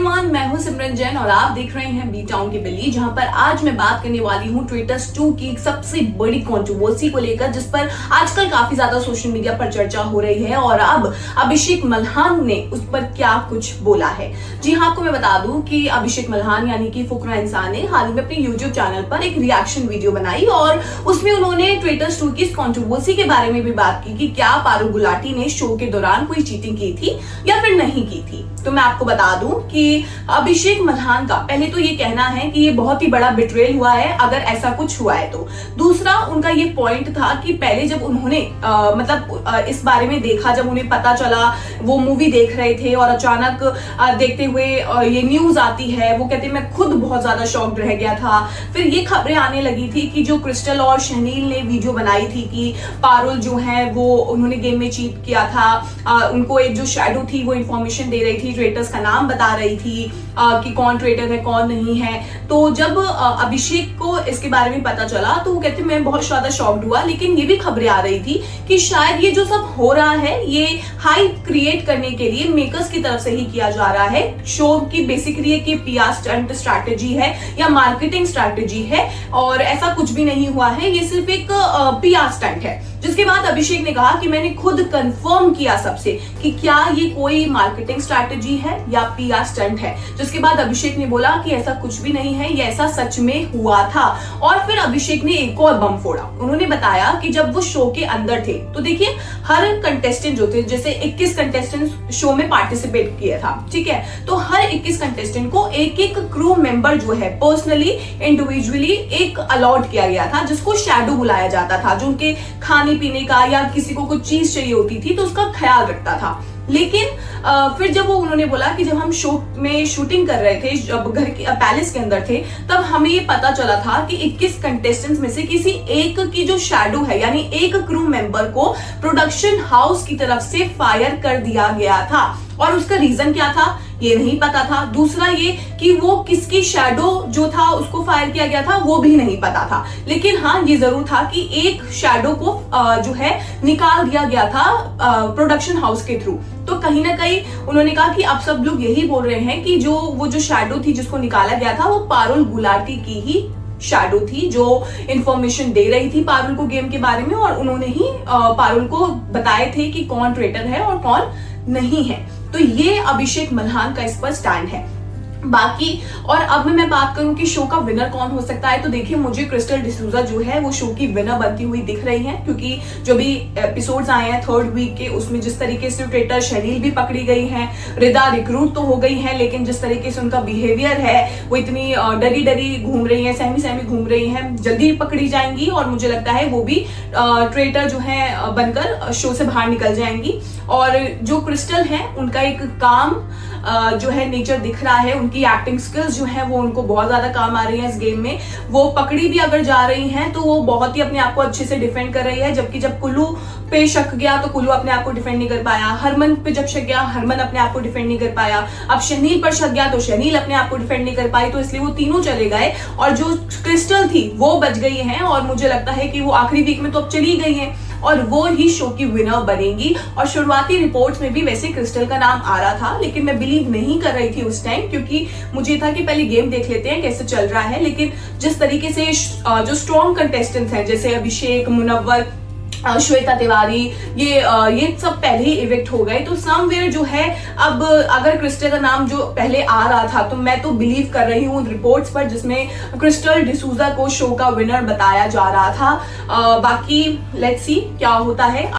Everyone, मैं हूं सिमरन जैन और आप देख रहे हैं बी टाउन की बिल्ली, जहां पर आज मैं बात करने वाली हूं ट्विटर्स 2 की सबसे बड़ी कंट्रोवर्सी को लेकर, जिस पर आजकल काफी ज्यादा सोशल मीडिया पर चर्चा हो रही है। और अब अभिषेक मल्हान ने उस पर क्या कुछ बोला है। जी हाँ, आपको मैं बता दूं कि अभिषेक मल्हान यानी कि फुकरा इंसान ने हाल ही में अपने यूट्यूब चैनल पर एक रिएक्शन वीडियो बनाई और उसमें उन्होंने ट्विटर्स 2 की इस कंट्रोवर्सी के बारे में भी बात की कि क्या पारुल गुलाटी ने शो के दौरान कोई चीटिंग की थी या फिर नहीं की थी। तो मैं आपको बता दूं कि अभिषेक मल्हान का पहले तो ये कहना है कि ये बहुत ही बड़ा बिट्रेल हुआ है अगर ऐसा कुछ हुआ है तो। दूसरा, उनका ये पॉइंट था कि पहले जब उन्होंने इस बारे में देखा, जब उन्हें पता चला, वो मूवी देख रहे थे और अचानक देखते हुए ये न्यूज आती है, वो कहते मैं खुद बहुत ज्यादा शॉक्ड रह गया था। फिर ये खबरें आने लगी थी कि जो क्रिस्टल और शहनील ने वीडियो बनाई थी कि पारुल जो है वो उन्होंने गेम में चीट किया था, उनको एक जो शैडो थी वो इंफॉर्मेशन दे रही थी, ट्रेटर्स का नाम बता रही थी कि कौन ट्रेटर है कौन नहीं है। तो जब अभिषेक को इसके बारे में पता चला तो वो कहते मैं बहुत ज्यादा शॉक्ड हुआ, लेकिन ये भी खबरें आ रही थी कि शायद ये जो सब हो रहा है ये हाइप क्रिएट करने के लिए मेकर्स की तरफ से ही किया जा रहा है। शो की बेसिकली एक पीआर स्टंट स्ट्रैटेजी है या मार्केटिंग स्ट्रैटेजी है और ऐसा कुछ भी नहीं हुआ है, ये सिर्फ एक पीआर स्टंट है। जिसके बाद अभिषेक ने कहा कि मैंने खुद कंफर्म किया सबसे कि क्या ये कोई मार्केटिंग स्ट्रैटेजी है या पीआर स्टंट है। जिसके बाद अभिषेक ने बोला कि ऐसा कुछ भी नहीं है, ये ऐसा सच में हुआ था। और फिर अभिषेक ने एक और बम फोड़ा। उन्होंने बताया कि जब वो शो के अंदर थे तो देखिए हर कंटेस्टेंट जो थे, जैसे 21 कंटेस्टेंट शो में पार्टिसिपेट किया था, ठीक है, तो हर 21 कंटेस्टेंट को एक एक क्रू मेंबर जो है पर्सनली इंडिविजुअली एक अलॉट किया गया था, जिसको शैडो बुलाया जाता था, जो उनके खाने पीने का या किसी को कुछ चीज चाहिए होती थी तो उसका ख्याल रखता था। लेकिन फिर जब वो उन्होंने बोला कि जब हम शो में शूटिंग कर रहे थे, जब घर के पैलेस के अंदर थे, तब हमें ये पता चला था कि 21 कंटेस्टेंट्स में से किसी एक की जो शैडो है यानी एक क्रू मेंबर को प्रोडक्शन हाउस की तरफ से फायर कर दिया गया था और उसका रीजन क्या था ये नहीं पता था। दूसरा ये कि वो किसकी शैडो जो था उसको फायर किया गया था वो भी नहीं पता था। लेकिन हाँ, ये जरूर था कि एक शैडो को जो है निकाल दिया गया था प्रोडक्शन हाउस के थ्रू। तो कहीं ना कहीं उन्होंने कहा कि अब सब लोग यही बोल रहे हैं कि वो जो शैडो थी जिसको निकाला गया था वो पारुल गुलाटी की ही शैडो थी, जो इंफॉर्मेशन दे रही थी पारुल को गेम के बारे में, और उन्होंने ही पारुल को बताए थे कि कौन ट्रेटर है और कौन नहीं है। तो ये अभिषेक मल्हान का इस पर स्टैंड है। बाकी और अब मैं बात करूं कि शो का विनर कौन हो सकता है, तो देखिए मुझे क्रिस्टल डिसूजा जो है वो शो की विनर बनती हुई दिख रही है, क्योंकि जो भी एपिसोड्स आए हैं 3rd वीक के उसमें जिस तरीके से ट्रेटर शहनील भी पकड़ी गई हैं, रिदा रिक्रूट तो हो गई है, लेकिन जिस तरीके से उनका बिहेवियर है वो इतनी डरी डरी घूम रही है, सहमी सहमी घूम रही है, जल्दी पकड़ी जाएंगी और मुझे लगता है वो भी ट्रेटर जो है बनकर शो से बाहर निकल जाएंगी। और जो क्रिस्टल है उनका एक काम जो है नेचर दिख रहा है, उनकी एक्टिंग स्किल्स जो है वो उनको बहुत ज्यादा काम आ रही है इस गेम में। वो पकड़ी भी अगर जा रही हैं तो वो बहुत ही अपने आप को अच्छे से डिफेंड कर रही है, जबकि जब कुल्लू पे शक गया तो कुल्लू अपने आप को डिफेंड नहीं कर पाया, हरमन पे जब शक गया हरमन अपने आप को डिफेंड नहीं कर पाया, अब शहनील पर शक गया तो शहनील अपने आप को डिफेंड नहीं कर पाई, तो इसलिए वो तीनों चले गए और जो क्रिस्टल थी वो बच गई है। और मुझे लगता है कि वो आखिरी वीक में तो अब चली गई है और वो ही शो की विनर बनेगी। और शुरुआती रिपोर्ट्स में भी वैसे क्रिस्टल का नाम आ रहा था, लेकिन मैं बिलीव नहीं कर रही थी उस टाइम, क्योंकि मुझे था कि पहले गेम देख लेते हैं कैसे चल रहा है। लेकिन जिस तरीके से जो स्ट्रॉन्ग कंटेस्टेंट्स हैं जैसे अभिषेक, मुनव्वर, श्वेता तिवारी, ये सब पहले ही इवेक्ट हो गए, तो समवेयर जो है अब अगर क्रिस्टल का नाम जो पहले आ रहा था तो मैं तो बिलीव कर रही हूँ रिपोर्ट्स पर जिसमें क्रिस्टल डिसूजा को शो का विनर बताया जा रहा था। बाकी लेट्स सी क्या होता है।